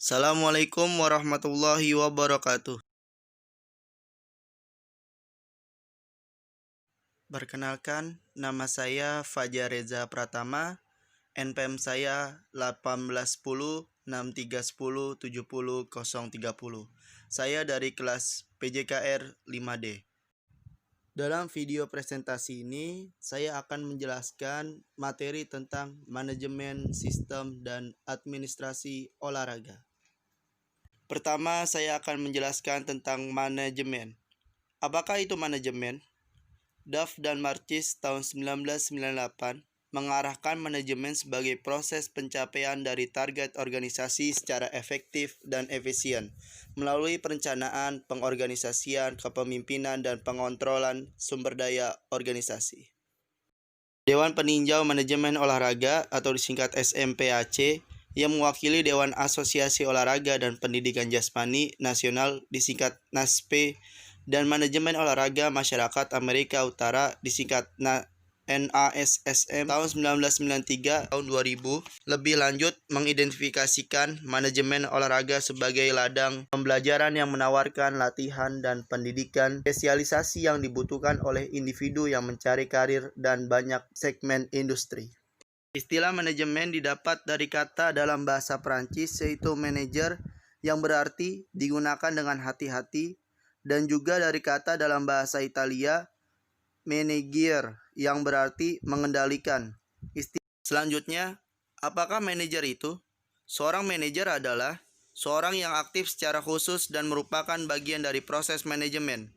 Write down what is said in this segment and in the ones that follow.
Assalamualaikum warahmatullahi wabarakatuh. Perkenalkan, nama saya Fajar Reza Pratama. NPM saya 181063107030. Saya dari kelas PJKR 5D. Dalam video presentasi ini, saya akan menjelaskan materi tentang manajemen sistem dan administrasi olahraga. Pertama, saya akan menjelaskan tentang manajemen. Apakah itu manajemen? Duff dan Marcis tahun 1998 mengarahkan manajemen sebagai proses pencapaian dari target organisasi secara efektif dan efisien melalui perencanaan, pengorganisasian, kepemimpinan, dan pengontrolan sumber daya organisasi. Dewan Peninjau Manajemen Olahraga atau disingkat SMPAC yang mewakili Dewan Asosiasi Olahraga dan Pendidikan Jasmani Nasional disingkat NASP dan Manajemen Olahraga Masyarakat Amerika Utara disingkat NASSM tahun 1993 tahun 2000 lebih lanjut mengidentifikasikan manajemen olahraga sebagai ladang pembelajaran yang menawarkan latihan dan pendidikan spesialisasi yang dibutuhkan oleh individu yang mencari karir dan banyak segmen industri. Istilah manajemen didapat dari kata dalam bahasa Prancis yaitu manager yang berarti digunakan dengan hati-hati dan juga dari kata dalam bahasa Italia manager yang berarti mengendalikan. Selanjutnya, apakah manajer itu? Seorang manajer adalah seorang yang aktif secara khusus dan merupakan bagian dari proses manajemen.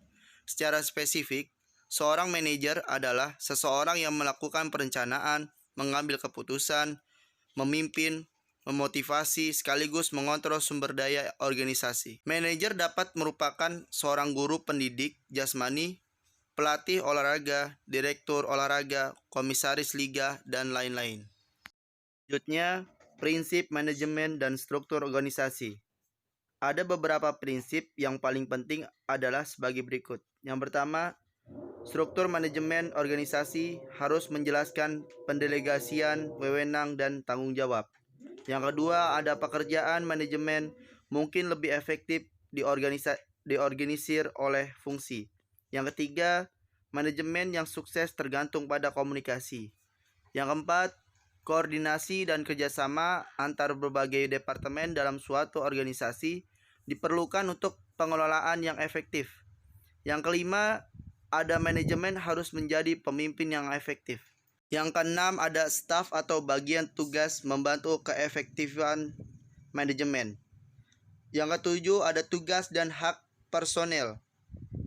Secara spesifik, seorang manajer adalah seseorang yang melakukan perencanaan, mengambil keputusan, memimpin, memotivasi, sekaligus mengontrol sumber daya organisasi. Manajer dapat merupakan seorang guru pendidik jasmani, pelatih olahraga, direktur olahraga, komisaris liga, dan lain-lain. Selanjutnya, prinsip manajemen dan struktur organisasi. Ada beberapa prinsip yang paling penting adalah sebagai berikut. Yang pertama, struktur manajemen organisasi harus menjelaskan pendelegasian, wewenang, dan tanggung jawab. Yang kedua, ada pekerjaan manajemen mungkin lebih efektif diorganisir oleh fungsi. Yang ketiga, manajemen yang sukses tergantung pada komunikasi. Yang keempat, koordinasi dan kerjasama antar berbagai departemen dalam suatu organisasi diperlukan untuk pengelolaan yang efektif. Yang kelima, ada manajemen harus menjadi pemimpin yang efektif. Yang keenam, ada staf atau bagian tugas membantu keefektifan manajemen. Yang ketujuh, ada tugas dan hak personel.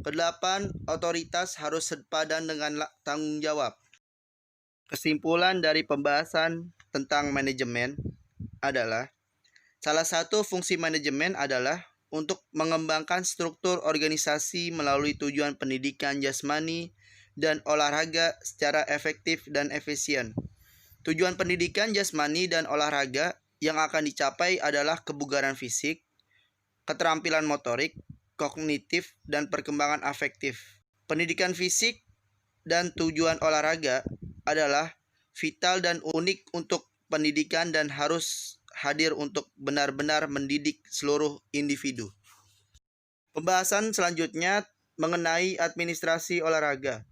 Kedelapan, otoritas harus sepadan dengan tanggung jawab. Kesimpulan dari pembahasan tentang manajemen adalah salah satu fungsi manajemen adalah untuk mengembangkan struktur organisasi melalui tujuan pendidikan jasmani dan olahraga secara efektif dan efisien. Tujuan pendidikan jasmani dan olahraga yang akan dicapai adalah kebugaran fisik, keterampilan motorik, kognitif, dan perkembangan afektif. Pendidikan fisik dan tujuan olahraga adalah vital dan unik untuk pendidikan dan harus hadir untuk benar-benar mendidik seluruh individu. Pembahasan selanjutnya mengenai administrasi olahraga.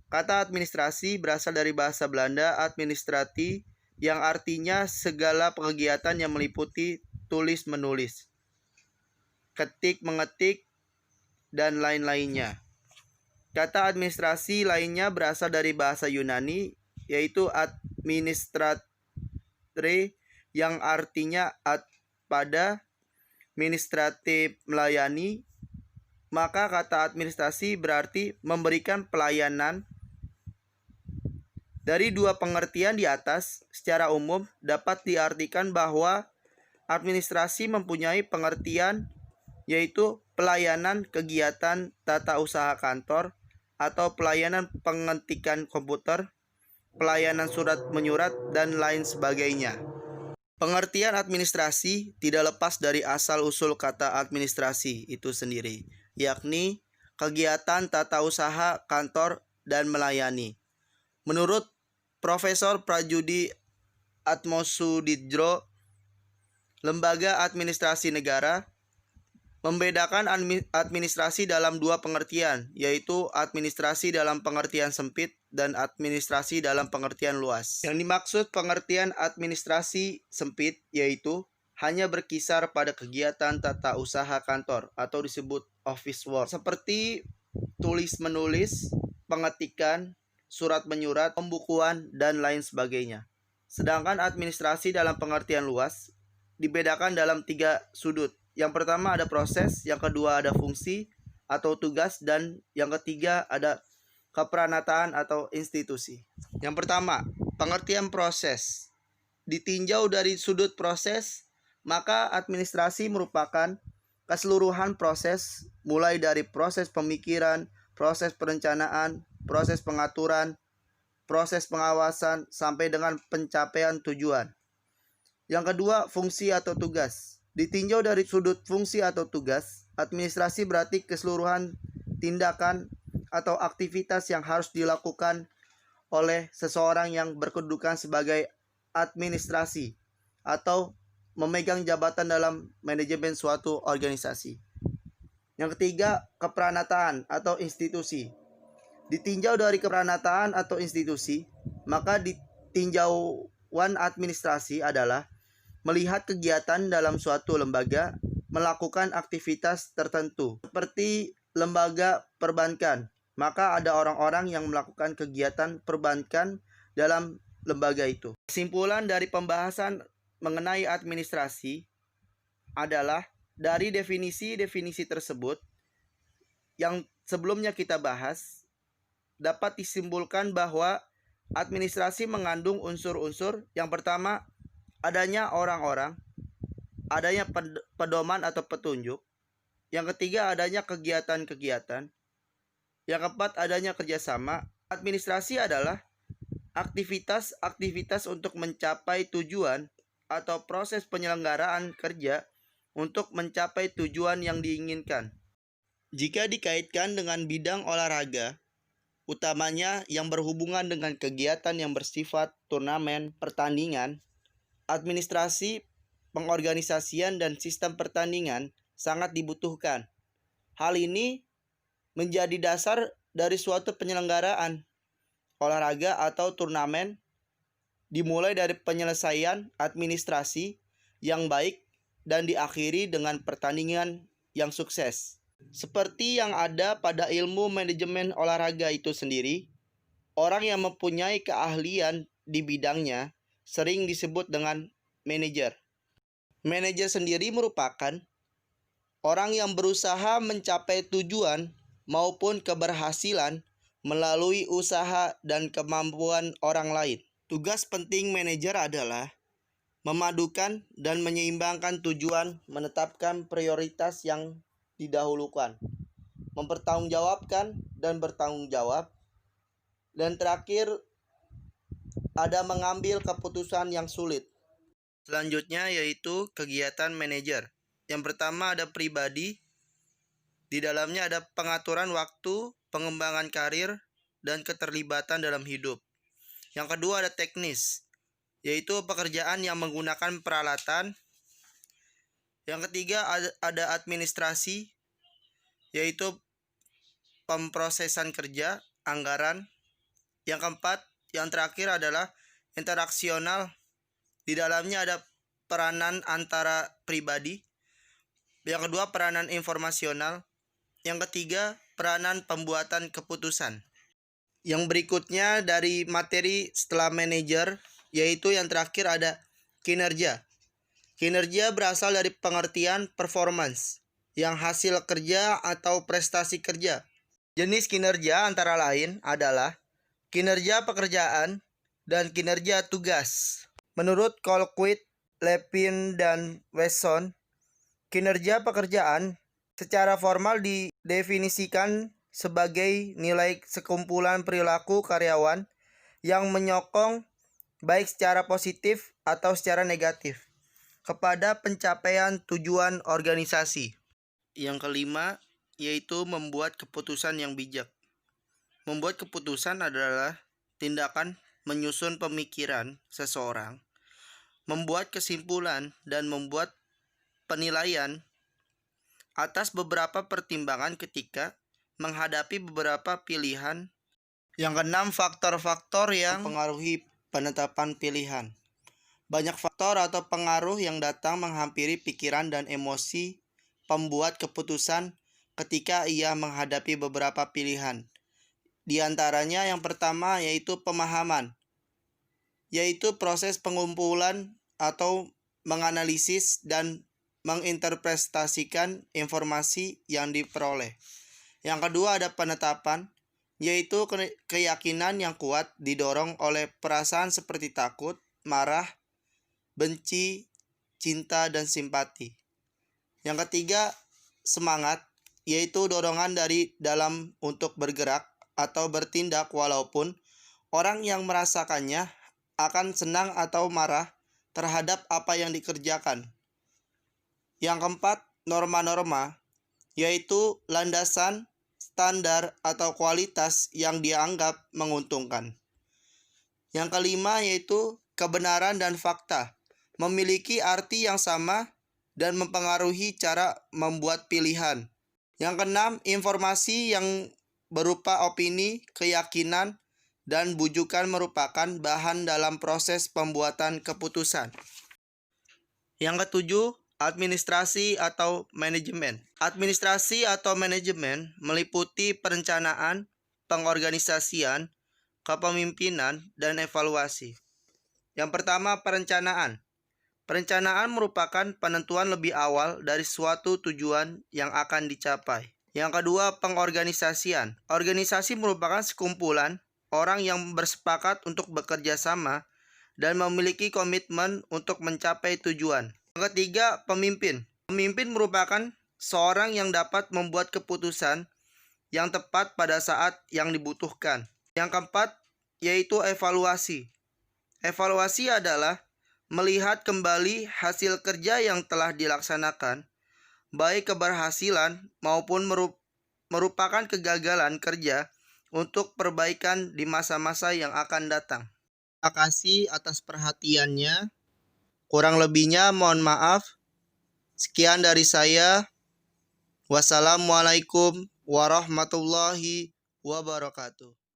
Kata administrasi berasal dari bahasa Belanda administrati yang artinya segala kegiatan yang meliputi tulis-menulis, ketik-mengetik, dan lain-lainnya. Kata administrasi lainnya berasal dari bahasa Yunani yaitu administratre yang artinya pada, administratif melayani. Maka kata administrasi berarti memberikan pelayanan. Dari dua pengertian di atas, secara umum dapat diartikan bahwa administrasi mempunyai pengertian yaitu pelayanan kegiatan tata usaha kantor atau pelayanan pengetikan komputer, pelayanan surat menyurat, dan lain sebagainya. Pengertian administrasi tidak lepas dari asal-usul kata administrasi itu sendiri, yakni kegiatan tata usaha kantor dan melayani. Menurut Profesor Prajudi Atmosudidjo, lembaga administrasi negara, membedakan administrasi dalam dua pengertian, yaitu administrasi dalam pengertian sempit dan administrasi dalam pengertian luas. Yang dimaksud pengertian administrasi sempit yaitu hanya berkisar pada kegiatan tata usaha kantor atau disebut office work, seperti tulis-menulis, pengetikan, surat menyurat, pembukuan, dan lain sebagainya. Sedangkan administrasi dalam pengertian luas dibedakan dalam 3 sudut. Yang pertama ada proses, yang kedua ada fungsi atau tugas, dan yang ketiga ada keperanatan atau institusi. Yang pertama, pengertian proses. Ditinjau dari sudut proses, maka administrasi merupakan keseluruhan proses, mulai dari proses pemikiran, proses perencanaan, proses pengaturan, proses pengawasan, sampai dengan pencapaian tujuan. Yang kedua, fungsi atau tugas. Ditinjau dari sudut fungsi atau tugas, administrasi berarti keseluruhan tindakan atau aktivitas yang harus dilakukan oleh seseorang yang berkedudukan sebagai administrasi atau memegang jabatan dalam manajemen suatu organisasi. Yang ketiga, keperanatan atau institusi. Ditinjau dari keperanatan atau institusi, maka ditinjauan administrasi adalah melihat kegiatan dalam suatu lembaga melakukan aktivitas tertentu, seperti lembaga perbankan. Maka ada orang-orang yang melakukan kegiatan perbankan dalam lembaga itu. Kesimpulan dari pembahasan mengenai administrasi adalah dari definisi-definisi tersebut yang sebelumnya kita bahas, dapat disimpulkan bahwa administrasi mengandung unsur-unsur. Yang pertama, adanya orang-orang, adanya pedoman atau petunjuk. Yang ketiga, adanya kegiatan-kegiatan. Yang keempat, adanya kerjasama. Administrasi adalah aktivitas-aktivitas untuk mencapai tujuan atau proses penyelenggaraan kerja untuk mencapai tujuan yang diinginkan. Jika dikaitkan dengan bidang olahraga, utamanya yang berhubungan dengan kegiatan yang bersifat turnamen, pertandingan, administrasi, pengorganisasian, dan sistem pertandingan sangat dibutuhkan. Hal ini menjadi dasar dari suatu penyelenggaraan olahraga atau turnamen, dimulai dari penyelesaian administrasi yang baik dan diakhiri dengan pertandingan yang sukses. Seperti yang ada pada ilmu manajemen olahraga itu sendiri, orang yang mempunyai keahlian di bidangnya sering disebut dengan manajer. Manajer sendiri merupakan orang yang berusaha mencapai tujuan maupun keberhasilan melalui usaha dan kemampuan orang lain. Tugas penting manajer adalah memadukan dan menyeimbangkan tujuan, menetapkan prioritas yang didahulukan, mempertanggungjawabkan dan bertanggung jawab, dan terakhir ada mengambil keputusan yang sulit. Selanjutnya yaitu kegiatan manajer. Yang pertama ada pribadi. Di dalamnya ada pengaturan waktu, pengembangan karir, dan keterlibatan dalam hidup. Yang kedua ada teknis, yaitu pekerjaan yang menggunakan peralatan. Yang ketiga ada administrasi, yaitu pemrosesan kerja, anggaran. Yang keempat, yang terakhir adalah interaksional. Di dalamnya ada peranan antara pribadi. Yang kedua, peranan informasional. Yang ketiga, peranan pembuatan keputusan. Yang berikutnya dari materi setelah manajer, yaitu yang terakhir ada kinerja. Kinerja berasal dari pengertian performance, yang hasil kerja atau prestasi kerja. Jenis kinerja antara lain adalah kinerja pekerjaan dan kinerja tugas. Menurut Colquitt, Levin, dan Wesson, kinerja pekerjaan secara formal didefinisikan sebagai nilai sekumpulan perilaku karyawan yang menyokong baik secara positif atau secara negatif kepada pencapaian tujuan organisasi. Yang kelima yaitu membuat keputusan yang bijak. Membuat keputusan adalah tindakan menyusun pemikiran seseorang, membuat kesimpulan, dan membuat penilaian atas beberapa pertimbangan ketika menghadapi beberapa pilihan. Yang keenam, faktor-faktor yang mempengaruhi penetapan pilihan. Banyak faktor atau pengaruh yang datang menghampiri pikiran dan emosi pembuat keputusan ketika ia menghadapi beberapa pilihan. Di antaranya yang pertama yaitu pemahaman, yaitu proses pengumpulan atau menganalisis dan menginterpretasikan informasi yang diperoleh. Yang kedua ada penetapan, yaitu keyakinan yang kuat didorong oleh perasaan seperti takut, marah, benci, cinta, dan simpati. Yang ketiga, semangat, yaitu dorongan dari dalam untuk bergerak atau bertindak walaupun orang yang merasakannya akan senang atau marah terhadap apa yang dikerjakan. Yang keempat, norma-norma, yaitu landasan, standar, atau kualitas yang dianggap menguntungkan. Yang kelima yaitu kebenaran dan fakta, memiliki arti yang sama dan mempengaruhi cara membuat pilihan. Yang keenam, informasi yang berupa opini, keyakinan, dan bujukan merupakan bahan dalam proses pembuatan keputusan. Yang ketujuh, administrasi atau manajemen. Administrasi atau manajemen meliputi perencanaan, pengorganisasian, kepemimpinan, dan evaluasi. Yang pertama, perencanaan. Perencanaan merupakan penentuan lebih awal dari suatu tujuan yang akan dicapai. Yang kedua, pengorganisasian. Organisasi merupakan sekumpulan orang yang bersepakat untuk bekerja sama dan memiliki komitmen untuk mencapai tujuan. Yang ketiga, pemimpin. Pemimpin merupakan seorang yang dapat membuat keputusan yang tepat pada saat yang dibutuhkan. Yang keempat, yaitu evaluasi. Evaluasi adalah melihat kembali hasil kerja yang telah dilaksanakan, baik keberhasilan maupun merupakan kegagalan kerja untuk perbaikan di masa-masa yang akan datang. Terima kasih atas perhatiannya. Kurang lebihnya mohon maaf. Sekian dari saya. Wassalamualaikum warahmatullahi wabarakatuh.